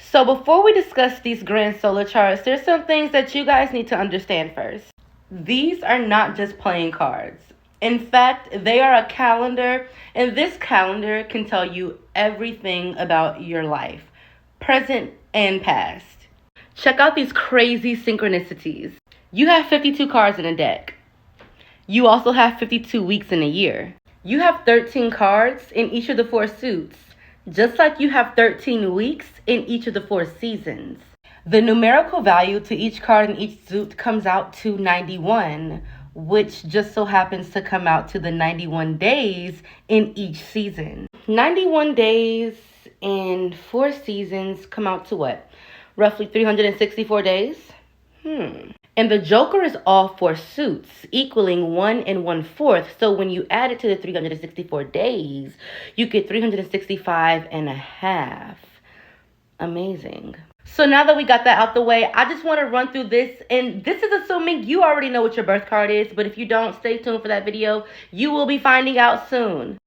So before we discuss these grand solar charts, there's some things that you guys need to understand first. These are not just playing cards. In fact, they are a calendar, and this calendar can tell you everything about your life, present and past. Check out these crazy synchronicities. You have 52 cards in a deck. You also have 52 weeks in a year. You have 13 cards in each of the 4 suits, just like you have 13 weeks in each of the 4 seasons. The numerical value to each card in each suit comes out to 91, which just so happens to come out to the 91 days in each season. 91 days in 4 seasons come out to what? Roughly 364 days? And the Joker is all 4 suits, equaling 1 1/4. So when you add it to the 364 days, you get 365 and a half. Amazing. So now that we got that out the way, I just want to run through this. And this is assuming you already know what your birth card is. But if you don't, stay tuned for that video. You will be finding out soon.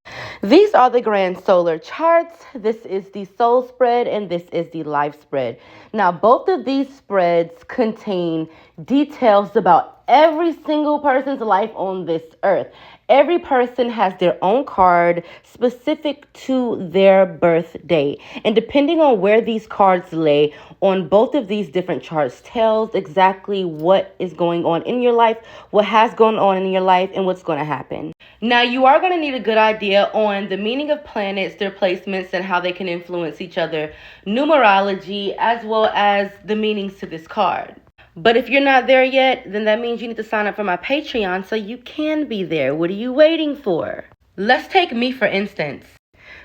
These are the grand solar charts. This is the soul spread and this is the life spread. Now, both of these spreads contain details about every single person's life on this earth. Every person has their own card specific to their birthday. And depending on where these cards lay on both of these different charts tells exactly what is going on in your life, what has gone on in your life, and what's going to happen. Now, you are going to need a good idea on the meaning of planets, their placements, and how they can influence each other, numerology, as well as the meanings to this card. But if you're not there yet, then that means you need to sign up for my Patreon so you can be there. What are you waiting for? Let's take me, for instance.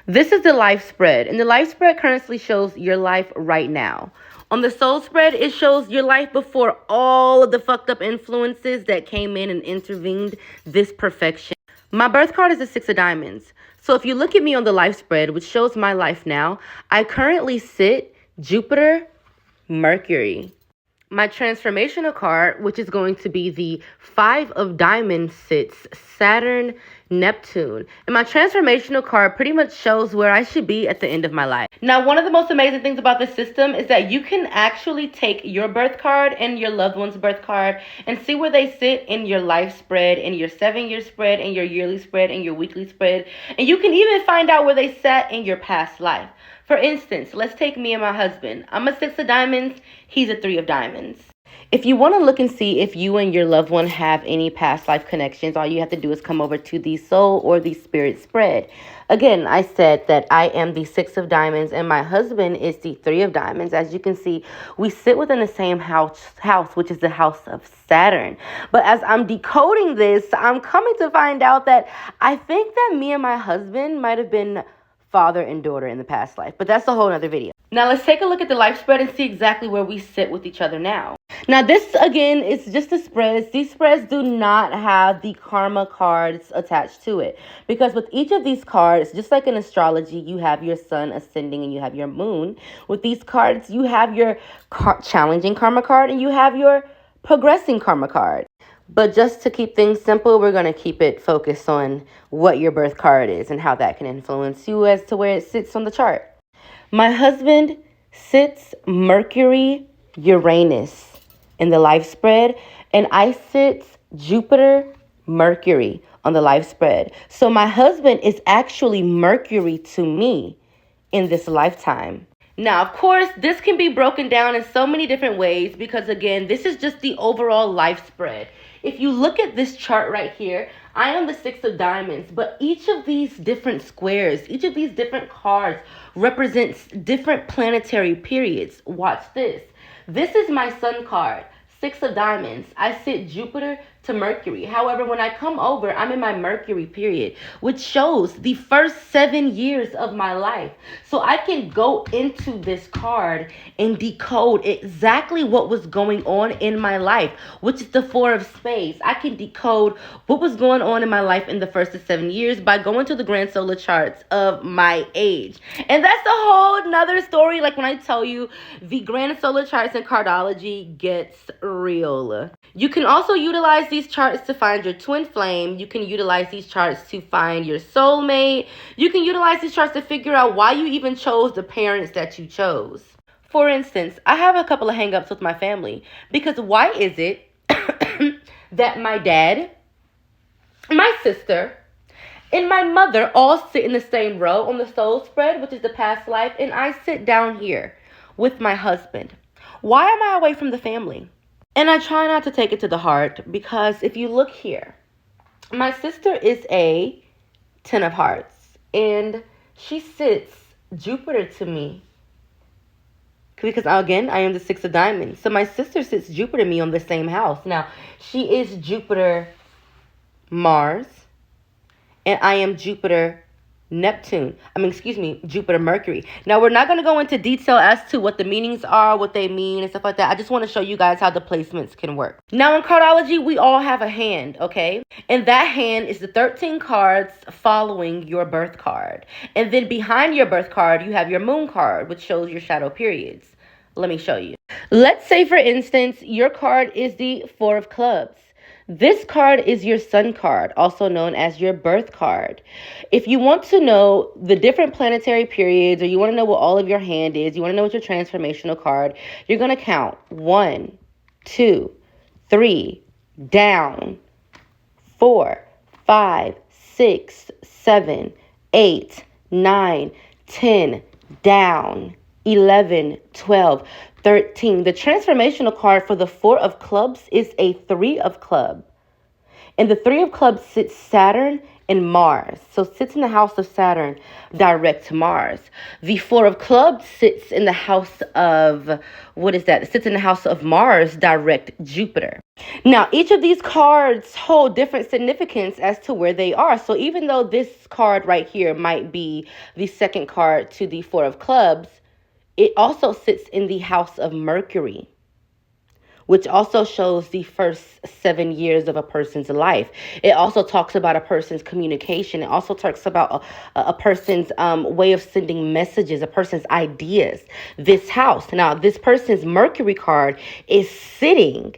This is the life spread, and the life spread currently shows your life right now. On the soul spread, it shows your life before all of the fucked up influences that came in and intervened this perfection. My birth card is the 6 of diamonds. So if you look at me on the life spread, which shows my life now, I currently sit Jupiter, Mercury. My transformational card, which is going to be the 5 of diamonds, sits Saturn, Neptune. And my transformational card pretty much shows where I should be at the end of my life. Now, one of the most amazing things about this system is that you can actually take your birth card and your loved one's birth card and see where they sit in your life spread, in your 7-year spread, in your yearly spread, in your weekly spread. And you can even find out where they sat in your past life. For instance, let's take me and my husband. I'm a 6 of diamonds. He's a 3 of diamonds. If you want to look and see if you and your loved one have any past life connections, all you have to do is come over to the soul or the spirit spread. Again, I said that I am the 6 of diamonds and my husband is the 3 of diamonds. As you can see, we sit within the same house, which is the house of Saturn. But as I'm decoding this, I'm coming to find out that I think that me and my husband might have been father and daughter in the past life. But that's a whole other video. Now let's take a look at the life spread and see exactly where we sit with each other now. Now this, again, is just the spreads. These spreads do not have the karma cards attached to it. Because with each of these cards, just like in astrology, you have your sun ascending and you have your moon. With these cards, you have your challenging karma card and you have your progressing karma card. But just to keep things simple, we're going to keep it focused on what your birth card is and how that can influence you as to where it sits on the chart. My husband sits Mercury, Uranus in the life spread, and I sit Jupiter, Mercury on the life spread. So my husband is actually Mercury to me in this lifetime. Now, of course, this can be broken down in so many different ways because, again, this is just the overall life spread. If you look at this chart right here, I am the 6 of diamonds, but each of these different squares, each of these different cards represents different planetary periods. Watch this. This is my sun card, 6 of diamonds. I sit Jupiter to Mercury. However, when I come over, I'm in my Mercury period, which shows the first 7 years of my life. So I can go into this card and decode exactly what was going on in my life, which is the 4 of spades. I can decode what was going on in my life in the first of 7 years by going to the grand solar charts of my age. And that's a whole nother story. Like when I tell you, the grand solar charts and cardology gets real. You can also utilize these charts to find your twin flame. You can utilize these charts to find your soulmate. You can utilize these charts to figure out why you even chose the parents that you chose. For instance, I have a couple of hangups with my family because why is it that my dad, my sister, and my mother all sit in the same row on the soul spread, which is the past life, and I sit down here with my husband? Why am I away from the family? And I try not to take it to the heart because if you look here, my sister is a 10 of hearts and she sits Jupiter to me because again, I am the 6 of diamonds. So my sister sits Jupiter to me on the same house. Now, she is Jupiter Mars and I am Jupiter Jupiter Mercury. Now, we're not going to go into detail as to what the meanings are, what they mean, and stuff like that. I just want to show you guys how the placements can work. Now, in cardology, we all have a hand, okay? And that hand is the 13 cards following your birth card. And then behind your birth card, you have your moon card, which shows your shadow periods. Let me show you. Let's say, for instance, your card is the 4 of clubs. This card is your sun card, also known as your birth card. If you want to know the different planetary periods, or you want to know what all of your hand is, you want to know what your transformational card, you're going to count 1, 2, 3, down, 4, 5, 6, 7, 8, 9, 10, down, 11, 12, 13. The transformational card for the 4 of clubs is a 3 of club. And the 3 of clubs sits Saturn and Mars. So sits in the house of Saturn, direct to Mars. The 4 of clubs sits in the house of, sits in the house of Mars, direct Jupiter. Now, each of these cards hold different significance as to where they are. So even though this card right here might be the second card to the 4 of clubs, it also sits in the house of Mercury, which also shows the first 7 years of a person's life. It also talks about a person's communication. It also talks about a person's way of sending messages, a person's ideas. This house. Now, this person's Mercury card is sitting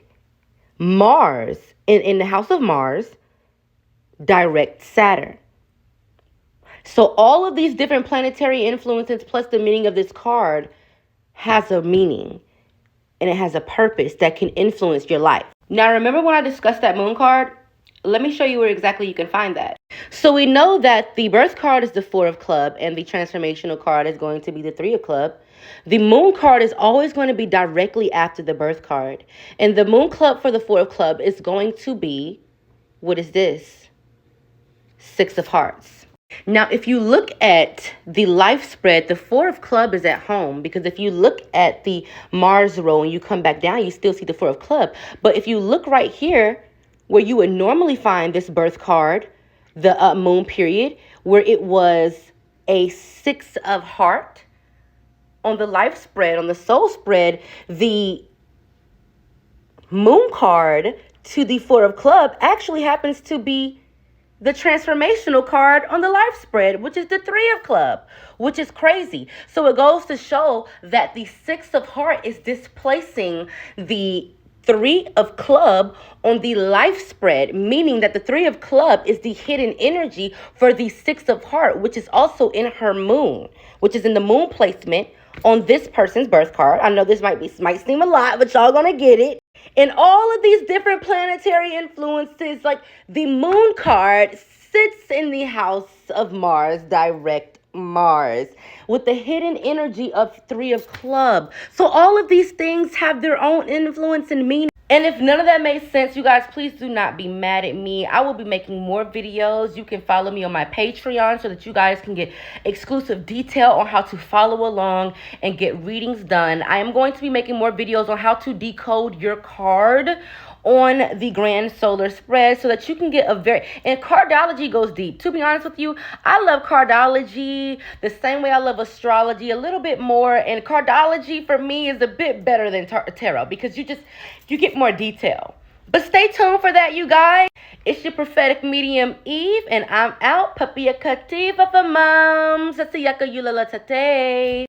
Mars, in the house of Mars, direct Saturn. So all of these different planetary influences plus the meaning of this card has a meaning and it has a purpose that can influence your life. Now, remember when I discussed that moon card? Let me show you where exactly you can find that. So we know that the birth card is the 4 of club and the transformational card is going to be the 3 of club. The moon card is always going to be directly after the birth card. And the moon club for the 4 of club is going to be, what is this? 6 of hearts. Now, if you look at the life spread, the 4 of club is at home, because if you look at the Mars row and you come back down, you still see the 4 of club. But if you look right here, where you would normally find this birth card, the moon period, where it was a 6 of heart, on the life spread, on the soul spread, the moon card to the 4 of club actually happens to be the transformational card on the life spread, which is the 3 of club, which is crazy. So it goes to show that the 6 of heart is displacing the 3 of club on the life spread, meaning that the 3 of club is the hidden energy for the 6 of heart, which is also in her moon, which is in the moon placement on this person's birth card. I know this might seem a lot, but y'all gonna get it. And all of these different planetary influences, like the moon card sits in the house of Mars, direct Mars, with the hidden energy of 3 of club. So all of these things have their own influence and meaning. And if none of that made sense, you guys, please do not be mad at me. I will be making more videos. You can follow me on my Patreon so that you guys can get exclusive detail on how to follow along and get readings done. I am going to be making more videos on how to decode your card on the grand solar spread so that you can get and cardology goes deep. To be honest with you, I love cardology the same way I love astrology, a little bit more, and cardology for me is a bit better than tarot because you get more detail. But stay tuned for that, you guys. It's your prophetic medium Eve, and I'm out. Papia kativa for moms. Yaka yulala tate.